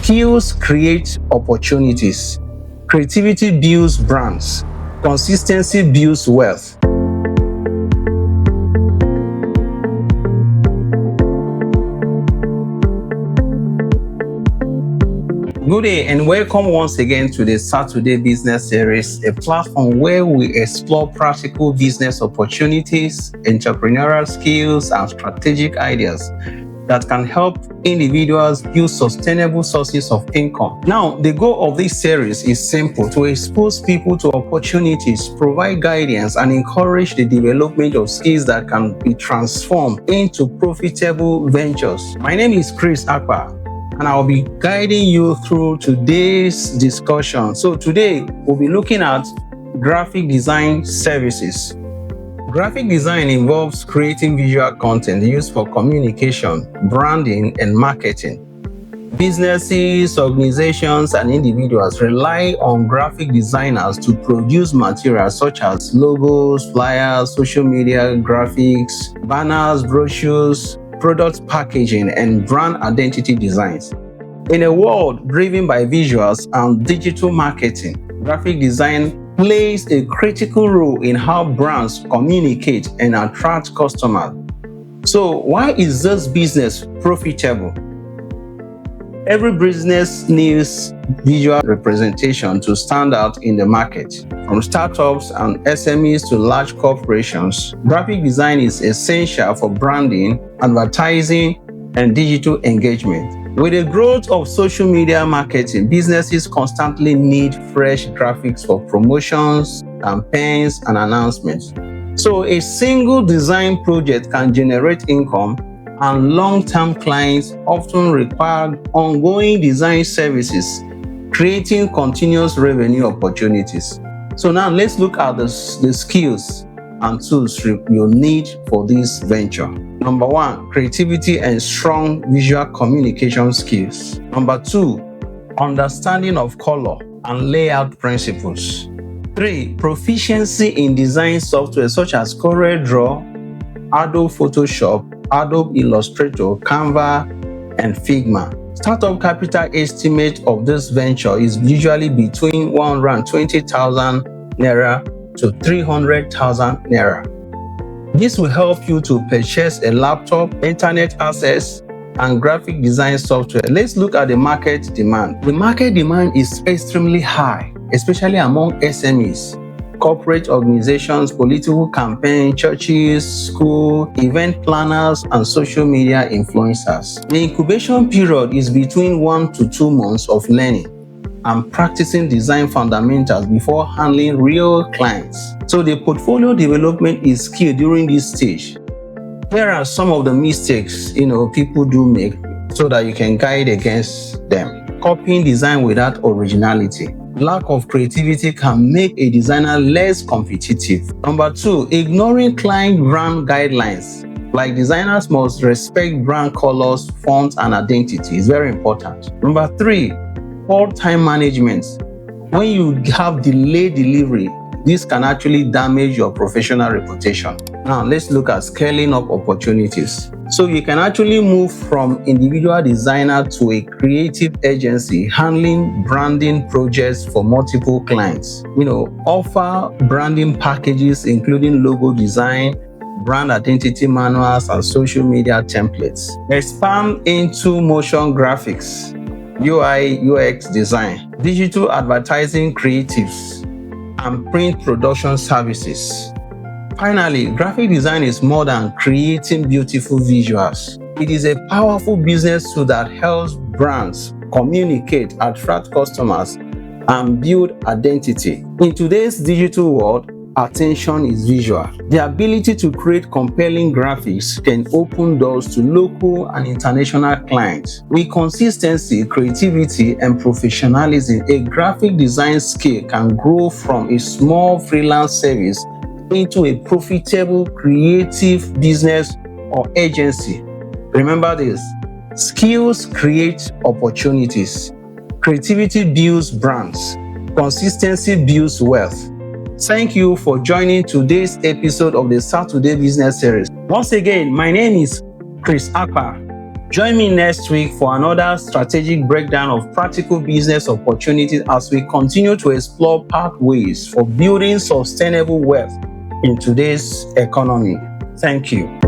Skills create opportunities. Creativity builds brands. Consistency builds wealth. Good day and welcome once again to the Saturday Business Series, a platform where we explore practical business opportunities, entrepreneurial skills, and strategic ideas that can help individuals build sustainable sources of income. Now, the goal of this series is simple: to expose people to opportunities, provide guidance, and encourage the development of skills that can be transformed into profitable ventures. My name is Chris Akpa, and I'll be guiding you through today's discussion. So today, we'll be looking at graphic design services. Graphic design involves creating visual content used for communication, branding, and marketing. Businesses, organizations, and individuals rely on graphic designers to produce materials such as logos, flyers, social media graphics, banners, brochures, product packaging, and brand identity designs. In a world driven by visuals and digital marketing, graphic design plays a critical role in how brands communicate and attract customers. So, why is this business profitable? Every business needs visual representation to stand out in the market. From startups and SMEs to large corporations, graphic design is essential for branding, advertising, and digital engagement. With the growth of social media marketing, businesses constantly need fresh graphics for promotions, campaigns, and announcements. So a single design project can generate income, and long-term clients often require ongoing design services, creating continuous revenue opportunities. So now let's look at the skills and tools you need for this venture. Number 1, creativity and strong visual communication skills. Number 2, understanding of color and layout principles. 3, proficiency in design software such as CorelDRAW, Adobe Photoshop, Adobe Illustrator, Canva, and Figma. Startup capital estimate of this venture is usually between 120,000 naira to 300,000 naira. This will help you to purchase a laptop, internet access, and graphic design software. Let's look at the market demand. The market demand is extremely high, especially among SMEs, corporate organizations, political campaigns, churches, schools, event planners, and social media influencers. The incubation period is between 1 to 2 months of learning and practicing design fundamentals before handling real clients. So the portfolio development is key during this stage. Here are some of the mistakes people do make so that you can guide against them. Copying design without originality. Lack of creativity can make a designer less competitive. Number 2, ignoring client brand guidelines. Like, designers must respect brand colors, fonts, and identity. It's very important. Number 3, poor time management. When you have delayed delivery, this can actually damage your professional reputation. Now, let's look at scaling up opportunities. So you can actually move from individual designer to a creative agency handling branding projects for multiple clients. Offer branding packages including logo design, brand identity manuals, and social media templates. Expand into motion graphics, UI, UX design, digital advertising creatives, and print production services. Finally, graphic design is more than creating beautiful visuals. It is a powerful business tool that helps brands communicate, attract customers, and build identity. In today's digital world, attention is visual. The ability to create compelling graphics can open doors to local and international clients. With consistency, creativity, and professionalism, a graphic design skill can grow from a small freelance service into a profitable creative business or agency. Remember this: skills create opportunities, creativity builds brands, consistency builds wealth. Thank you for joining today's episode of the Saturday Business Series. Once again, my name is Chris Akpa, Join me next week for another strategic breakdown of practical business opportunities as we continue to explore pathways for building sustainable wealth in today's economy. Thank you.